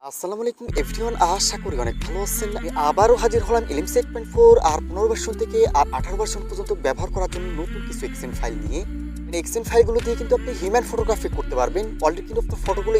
আসসালামু আলাইকুম এভরিওয়ান, আশা করি অনেক ভালো আছেন। আমি আবারও হাজির হলাম এলিম 8.4 আর 15 ভার্সন থেকে আর 18 ভার্সন পর্যন্ত ব্যবহার করার জন্য নতুন কিছু এক্সেন ফাইল নিয়ে। এক্সেন ফাইলগুলো দিয়ে কিন্তু আপনি হিউম্যান ফটোগ্রাফি করতে পারবেন। অলরেডি কিন্তু আপনার ফটোগুলো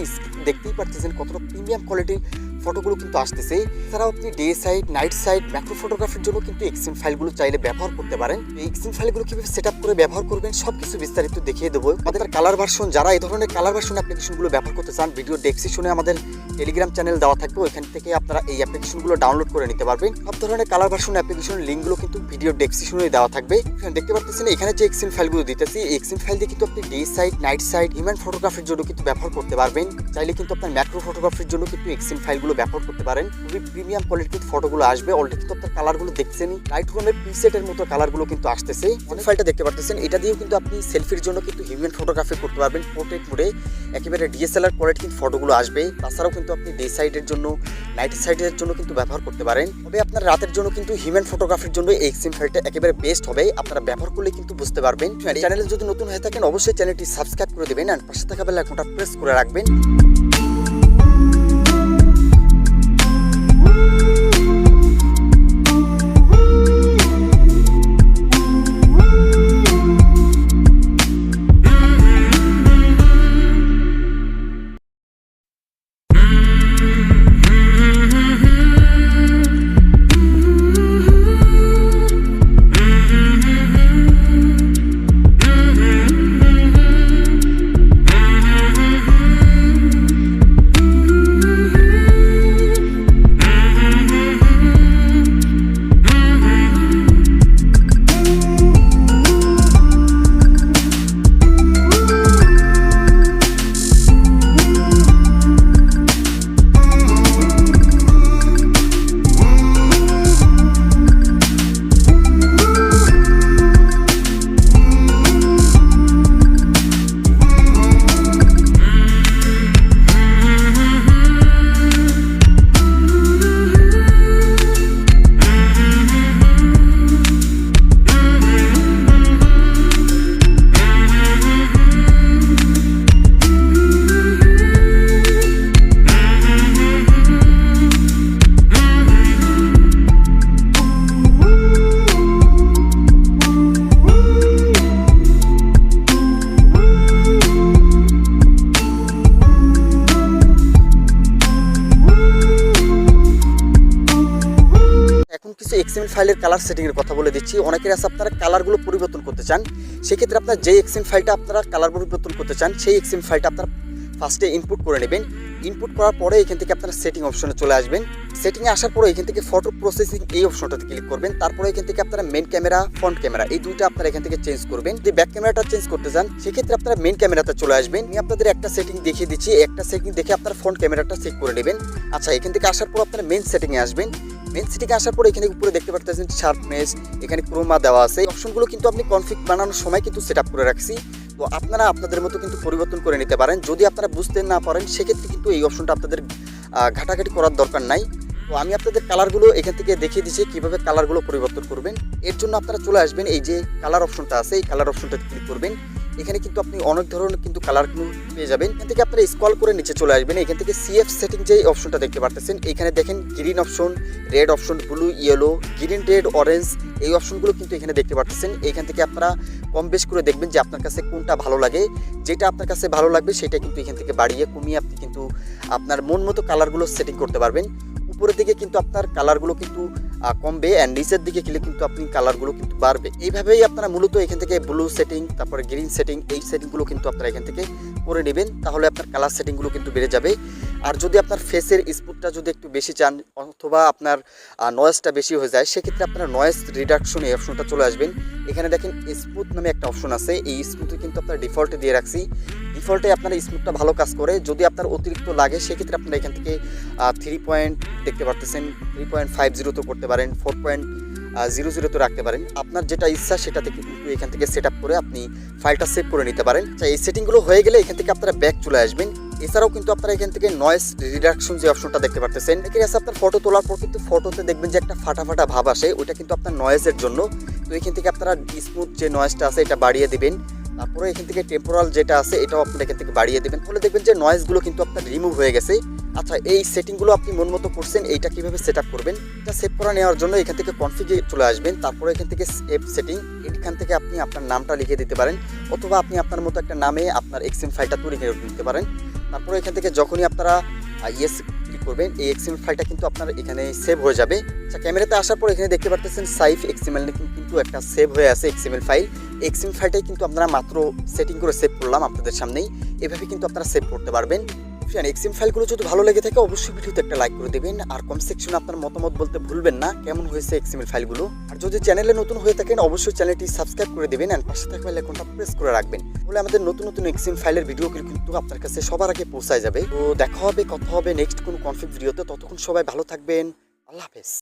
দেখতেই পারতেছেন কতটা প্রিমিয়াম কোয়ালিটির ফটোগুলো কিন্তু আসতেছে। এছাড়াও আপনি day side, night side, macro ফটোগ্রাফির জন্য কিন্তু এক্সেন ফাইলগুলো চাইলে ব্যবহার করতে পারেন। এই এক্সেন ফাইলগুলো কিভাবে সেট আপ করে ব্যবহার করবেন সবকিছু বিস্তারিত দেখিয়ে দেবো। আমাদের কালার ভার্সন, যারা এই ধরনের কালার ভার্সন অ্যাপ্লিকেশনগুলো ব্যবহার করতে চান, ভিডিও ডেসক্রিপশনে আমাদের টেলিগ্রাম চ্যানেল দেওয়া থাকবে, ওইখান থেকে আপনারা এই অ্যাপ্লিকেশনগুলো ডাউনলোড করে নিতে পারবেন। সব ধরনের কালার ভার্সন অ্যাপ্লিকেশনের লিঙ্কগুলো কিন্তু ভিডিও ডেসক্রিপশনে দেওয়া থাকবে। দেখতে পাচ্ছেন এখানে যে এক্সেন ফাইলগুলো দিতেছি, এই এক্সেন ফাইল দিয়ে কিন্তু আপনি day side, night side, human ফটোগ্রাফির জন্য কিন্তু ব্যবহার করতে পারবেন। চাইলে কিন্তু আপনার ম্যাক্রো ফটোগ্রাফির জন্য কিন্তু এক্সেন ফাইলগুলো ব্যবহার করতে পারেন। খুবই প্রিমিয়াম কোয়ালিটির ফটোগুলো আসবে। অলরেডি কিন্তু আপনার কালারগুলো দেখছেনই, লাইট রুমের প্রিসেটের মতো কালারগুলো কিন্তু আসতেছে। অনেক ফাইলটা দেখতে পাচ্ছেন, এটা দিয়েও কিন্তু আপনি সেলফির জন্য কিন্তু হিউম্যান ফটোগ্রাফি করতে পারবেন। পোর্ট্রেট মোডে একেবারে ডিএসএলআর কোয়ালিটি কিন্তু ফটোগুলো আসবে। তাছাড়াও কিন্তু আপনি ডে সাইডের জন্য, নাইট সাইডের জন্য কিন্তু ব্যবহার করতে পারেন। তবে আপনার রাতের জন্য কিন্তু হিউম্যান ফটোগ্রাফির জন্য এই এক্সেন ফাইলটা একেবারে বেস্ট হবে। আপনারা ব্যবহার করলে কিন্তু বুঝতে পারবেন। চ্যানেলে যদি নতুন হয়ে থাকেন অবশ্যই চ্যানেলটি সাবস্ক্রাইব করে দেবেন আর পাশে থাকা বেল আইকনটা প্রেস করে রাখবেন। কিছু এক্সএমএল ফাইলের কালার সেটিং এর কথা বলে দিচ্ছি। অনেকের আছে আপনারা কালারগুলো পরিবর্তন করতে চান, সেক্ষেত্রে আপনার যে এক্সএমএল ফাইলটা আপনারা কালার পরিবর্তন করতে চান সেই এক্সএমএল ফাইলটা আপনারা ফার্স্টে ইনপুট করে নেবেন। ইনপুট করার পরে এখান থেকে আপনারা সেটিং অপশনে চলে আসবেন। সেটিংয়ে আসার পরে এখান থেকে ফটো প্রসেসিং এই অপশনটাতে ক্লিক করবেন। তারপরে এখান থেকে আপনারা মেন ক্যামেরা, ফ্রন্ট ক্যামেরা এই দুইটা আপনারা এখান থেকে চেঞ্জ করবেন। যদি ব্যাক ক্যামেরাটা চেঞ্জ করতে চান সেক্ষেত্রে আপনারা মেন ক্যামেরাতে চলে আসবেন। আমি আপনাদের একটা সেটিং দেখিয়ে দিচ্ছি, একটা সেটিং দেখে আপনারা ফ্রন্ট ক্যামেরাটা চেক করে নেবেন। আচ্ছা, এখান থেকে আসার পর আপনারা মেন সেটিংয়ে আসবেন। মেন সেটিংয়ে আসার পরে এখানে উপরে দেখতে পাচ্ছেন শার্পনেস, এখানে ক্রোমা দেওয়া আছে। এই অপশনগুলো কিন্তু আপনি কনফিগ বানানোর সময় কিন্তু সেট আপ করে রাখছি। তো আপনারা আপনাদের মতো কিন্তু পরিবর্তন করে নিতে পারেন। যদি আপনারা বুঝতে না পারেন সেক্ষেত্রে কিন্তু এই অপশনটা আপনাদের ঘাটাঘাটি করার দরকার নাই। তো আমি আপনাদের কালারগুলো এখান থেকে দেখিয়ে দিচ্ছি কীভাবে কালারগুলো পরিবর্তন করবেন। এর জন্য আপনারা চলে আসবেন, এই যে কালার অপশনটা আছে এই কালার অপশনটাতে ক্লিক করবেন। এখানে কিন্তু আপনি অনেক ধরনের কিন্তু কালারগুলো পেয়ে যাবেন। এখান থেকে আপনারা স্ক্রল করে নিচে চলে আসবেন। এখান থেকে সিএফ সেটিং যে অপশনটা দেখতে পাচ্ছেন, এখানে দেখেন green option, red option, blue, yellow, green, red, orange এই অপশনগুলো কিন্তু এখানে দেখতে পাচ্ছেন। এখান থেকে আপনারা কম বেশ করে দেখবেন যে আপনার কাছে কোনটা ভালো লাগে। যেটা আপনার কাছে ভালো লাগবে সেটা কিন্তু এখান থেকে বাড়িয়ে কমিয়ে আপনি কিন্তু আপনার মন মতো কালারগুলো সেটিং করতে পারবেন। উপরের দিকে কিন্তু আপনার কালারগুলো কিন্তু কমবে আর নিচের দিকে গেলে কিন্তু আপনি কালারগুলো কিন্তু বাড়বে। এইভাবেই আপনারা মূলত এখান থেকে ব্লু সেটিং, তারপরে গ্রিন সেটিং এই সেটিংগুলো কিন্তু আপনারা এখান থেকে করে নেবেন। তাহলে আপনার কালার সেটিংগুলো কিন্তু বেড়ে যাবে। আর যদি আপনার ফেসের স্পুটটা যদি একটু বেশি চান অথবা আপনার নয়েজটা বেশি হয়ে যায় সেক্ষেত্রে আপনারা নয়েজ রিডাকশন এই অপশনটা চলে আসবেন। এখানে দেখেন স্মুথ নামে একটা অপশন আছে, এই স্মুথে কিন্তু আপনার ডিফল্টে দিয়ে রাখছি। ডিফল্টে আপনার স্মুথটা ভালো কাজ করে। যদি আপনার অতিরিক্ত লাগে সেক্ষেত্রে আপনারা এখান থেকে 3 পয়েন্ট দেখতে পারতেছেন, 3.50 তো করতে পারেন, 4.00 তো রাখতে পারেন। আপনার যেটা ইচ্ছা সেটাতে কিন্তু এখান থেকে সেট আপ করে আপনি ফাইলটা সেভ করে নিতে পারেন। এই সেটিংগুলো হয়ে গেলে এখান থেকে আপনারা ব্যাক চলে আসবেন। এছাড়াও কিন্তু আপনারা এখান থেকে নয়েজ রিডাকশন যে অপশনটা দেখতে পারতেছেন, এখানে আছে আপনার ফটো তোলার পর কিন্তু ফটোতে দেখবেন যে একটা ফাটা ফাটা ভাব আসে, ওইটা কিন্তু আপনার নয়েজের জন্য। তো এখান থেকে আপনারা স্মুথ যে নয়েজটা আছে এটা বাড়িয়ে দিবেন। তারপরে এখান থেকে টেম্পোরাল যেটা আছে এটাও আপনারা এখান থেকে বাড়িয়ে দেবেন। তাহলে দেখবেন যে নয়েজগুলো কিন্তু আপনার রিমুভ হয়ে গেছে। আচ্ছা, এই সেটিংগুলো আপনি মন মতো করছেন, এইটা কিভাবে সেট আপ করবেন? এটা সেভ করা নেওয়ার জন্য এখান থেকে কনফিগে চলে আসবেন, তারপরে এখান থেকে সেভ সেটিং, এখান থেকে আপনি আপনার নামটা লিখে দিতে পারেন, অথবা আপনি আপনার মতো একটা নামে আপনার এক্সএম ফাইলটা তৈরি করে দিতে পারেন। তারপরে এখান থেকে যখনই আপনারা ইয়েস ক্লিক করবেন, এই এক্সএমএল ফাইলটা কিন্তু আপনার এখানে সেভ হয়ে যাবে। আচ্ছা, ক্যামেরাতে আসার পর এখানে দেখতে পারতেছেন সাইফ এক্সএমএল কিন্তু একটা সেভ হয়ে আছে এক্সএমএল ফাইল। এক্সএমএল ফাইলটাই কিন্তু আপনারা মাত্র সেটিং করে সেভ করলাম আপনাদের সামনেই। এভাবে কিন্তু আপনারা সেভ করতে পারবেন। ফ্রেন্ড, এক্সএমএল ফাইলগুলো যদি ভালো লেগে থাকে অবশ্যই ভিডিওতে একটা লাইক করে দেবেন, আর কমেন্ট সেকশনে আপনার মতামত বলতে ভুলবেন না কেমন হয়েছে এক্সএমএল ফাইলগুলো। আর যদি চ্যানেলে নতুন হয়ে থাকেন অবশ্যই চ্যানেলটি সাবস্ক্রাইব করে দেবেন, আর পাশে থাকা বেল আইকনটা প্রেস করে রাখবেন, তাহলে আমাদের নতুন নতুন এক্সএমএল ফাইলের ভিডিওগুলো কিন্তু আপনার কাছে সবার আগে পৌঁছায় যাবে। তো দেখা হবে, কথা হবে নেক্সট কোনো কনফিগ ভিডিওতে। ততক্ষণ সবাই ভালো থাকবেন। আল্লাহ হাফেজ।